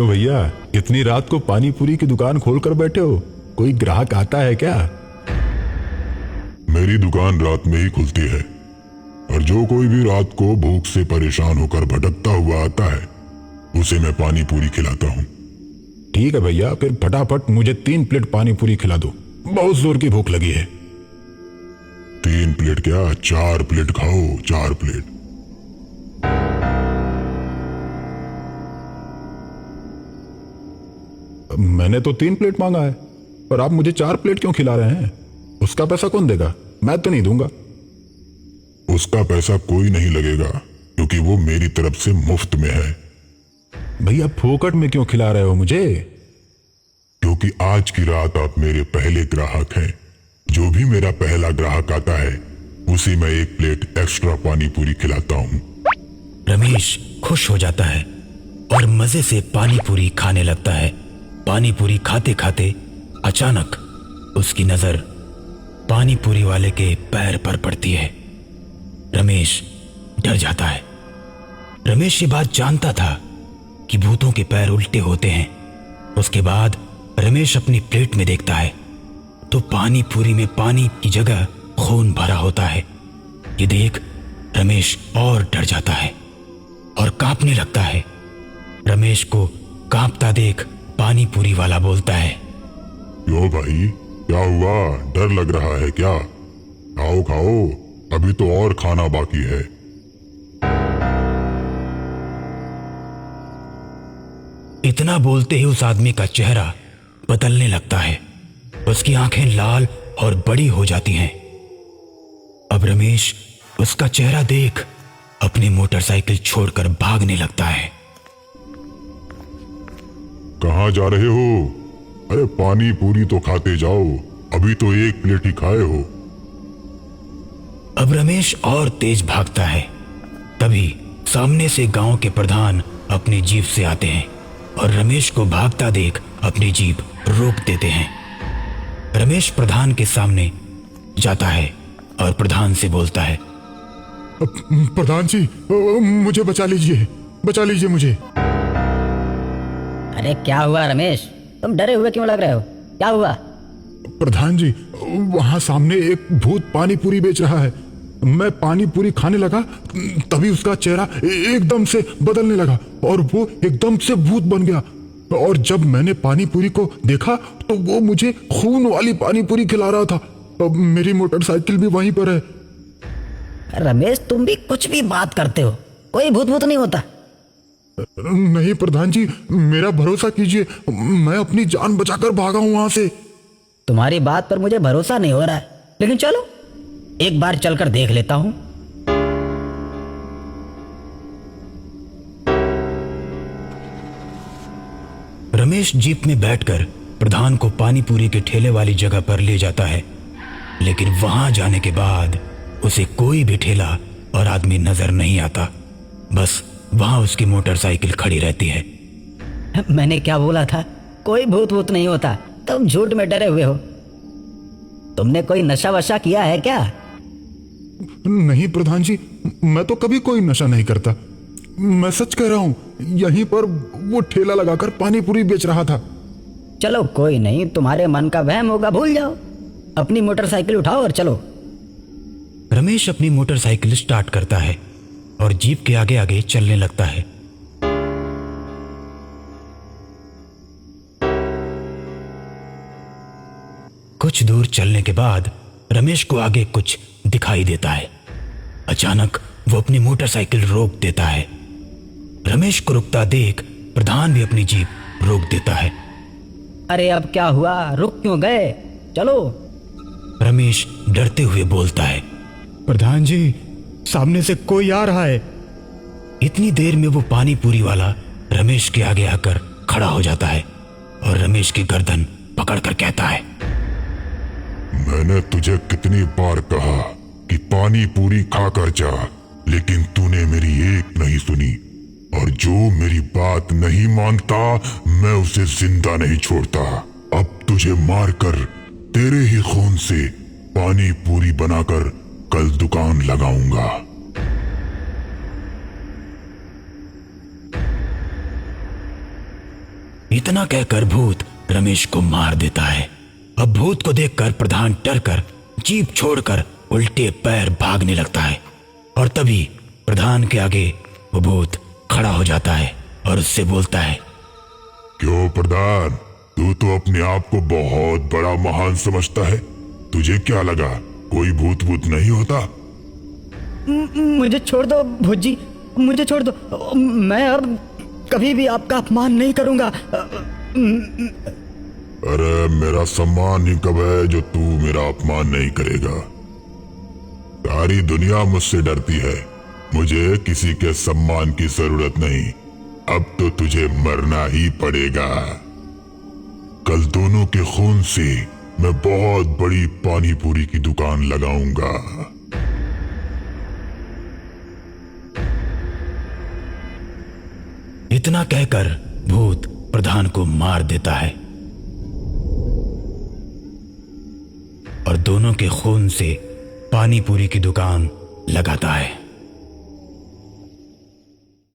क्यों भैया, इतनी रात को पानी पूरी की दुकान खोल कर बैठे हो? कोई ग्राहक आता है क्या? मेरी दुकान रात में ही खुलती है और जो कोई भी रात को भूख से परेशान होकर भटकता हुआ आता है उसे मैं पानी पूरी खिलाता हूँ। ठीक है भैया, फिर फटाफट मुझे 3 प्लेट पानी पूरी खिला दो, बहुत जोर की भूख लगी है। 3 प्लेट क्या, 4 प्लेट खाओ, 4 प्लेट। मैंने तो 3 प्लेट मांगा है, पर आप मुझे 4 प्लेट क्यों खिला रहे हैं? उसका पैसा कौन देगा? मैं तो नहीं दूंगा। उसका पैसा कोई नहीं लगेगा क्योंकि वो मेरी तरफ से मुफ्त में है। भैया फोकट में क्यों खिला रहे हो मुझे? क्योंकि आज की रात आप मेरे पहले ग्राहक हैं। जो भी मेरा पहला ग्राहक आता है उसे मैं 1 प्लेट एक्स्ट्रा पानी पूरी खिलाता हूँ। रमेश खुश हो जाता है और मजे से पानी पूरी खाने लगता है। पानी पूरी खाते खाते अचानक उसकी नजर पानी पूरी वाले के पैर पर पड़ती है। रमेश डर जाता है। रमेश ये बात जानता था कि भूतों के पैर उल्टे होते हैं। उसके बाद रमेश अपनी प्लेट में देखता है तो पानी पूरी में पानी की जगह खून भरा होता है। ये देख रमेश और डर जाता है और कांपने लगता है। रमेश को कांपता देख पानी पूरी वाला बोलता है, क्यों भाई, क्या हुआ? डर लग रहा है क्या? खाओ खाओ, अभी तो और खाना बाकी है। इतना बोलते ही उस आदमी का चेहरा बदलने लगता है। उसकी आंखें लाल और बड़ी हो जाती हैं। अब रमेश उसका चेहरा देख अपनी मोटरसाइकिल छोड़कर भागने लगता है। कहाँ जा रहे हो? अरे पानी पूरी तो खाते जाओ, अभी तो 1 प्लेट ही खाए हो। अब रमेश और तेज भागता है। तभी सामने से गांव के प्रधान अपनी जीप से आते हैं और रमेश को भागता देख अपनी जीप रोक देते हैं। रमेश प्रधान के सामने जाता है और प्रधान से बोलता है, प्रधान जी, मुझे बचा लीजिए मुझे। अरे क्या हुआ रमेश, तुम डरे हुए क्यों लग रहे हो? क्या हुआ? प्रधान जी, वहां सामने एक भूत पानी पूरी बेच रहा है। मैं पानी पूरी खाने लगा तभी उसका चेहरा एकदम से बदलने लगा और वो एकदम से भूत बन गया। और जब मैंने पानी पूरी को देखा तो वो मुझे खून वाली पानी पूरी खिला रहा था। अब मेरी मोटरसाइकिल भी वहीं पर है। रमेश तुम भी कुछ भी बात करते हो, कोई भूत भूत नहीं होता। नहीं प्रधान जी, मेरा भरोसा कीजिए, मैं अपनी जान बचाकर भागा हूं वहां से। तुम्हारी बात पर मुझे भरोसा नहीं हो रहा है, लेकिन चलो एक बार चलकर देख लेता हूं। रमेश जीप में बैठकर प्रधान को पानी पूरी के ठेले वाली जगह पर ले जाता है। लेकिन वहां जाने के बाद उसे कोई भी ठेला और आदमी नजर नहीं आता। बस वहां उसकी मोटरसाइकिल खड़ी रहती है। मैंने क्या बोला था, कोई भूत भूत नहीं होता, तुम झूठ में डरे हुए हो। तुमने कोई नशा वशा किया है क्या? नहीं प्रधान जी, मैं तो कभी कोई नशा नहीं करता। मैं सच कह रहा हूं, यहीं पर वो ठेला लगाकर पानी पूरी बेच रहा था। चलो कोई नहीं, तुम्हारे मन का वहम होगा, भूल जाओ। अपनी मोटरसाइकिल उठाओ और चलो। रमेश अपनी मोटरसाइकिल स्टार्ट करता है और जीप के आगे आगे चलने लगता है। कुछ दूर चलने के बाद रमेश को आगे कुछ दिखाई देता है। अचानक वो अपनी मोटरसाइकिल रोक देता है। रमेश को रुकता देख प्रधान भी अपनी जीप रोक देता है। अरे अब क्या हुआ, रुक क्यों गए? चलो। रमेश डरते हुए बोलता है, प्रधान जी, सामने से कोई आ रहा है। इतनी देर में वो पानी पूरी वाला रमेश के आगे आकर खड़ा हो जाता है और रमेश की गर्दन पकड़कर कहता है, मैंने तुझे कितनी बार कहा कि पानी पूरी खाकर जा, लेकिन तूने मेरी एक नहीं सुनी। और जो मेरी बात नहीं मानता मैं उसे जिंदा नहीं छोड़ता। अब तुझे मारकर तेरे ही खून से पानी पूरी बनाकर कल दुकान लगाऊंगा। इतना कहकर भूत रमेश को मार देता है। अब भूत को देखकर प्रधान डरकर जीप छोड़कर उल्टे पैर भागने लगता है और तभी प्रधान के आगे वो भूत खड़ा हो जाता है और उससे बोलता है, क्यों प्रधान, तू तो अपने आप को बहुत बड़ा महान समझता है। तुझे क्या लगा कोई भूत भूत नहीं होता? मुझे छोड़ दो भूत जी, मुझे छोड़ दो। मैं अब कभी भी आपका अपमान नहीं करूंगा। अरे मेरा सम्मान ही कब है जो तू मेरा अपमान नहीं करेगा? सारी दुनिया मुझसे डरती है, मुझे किसी के सम्मान की जरूरत नहीं। अब तो तुझे मरना ही पड़ेगा। कल दोनों के खून से मैं बहुत बड़ी पानी पूरी की दुकान लगाऊंगा। इतना कहकर भूत प्रधान को मार देता है और दोनों के खून से पानी पूरी की दुकान लगाता है।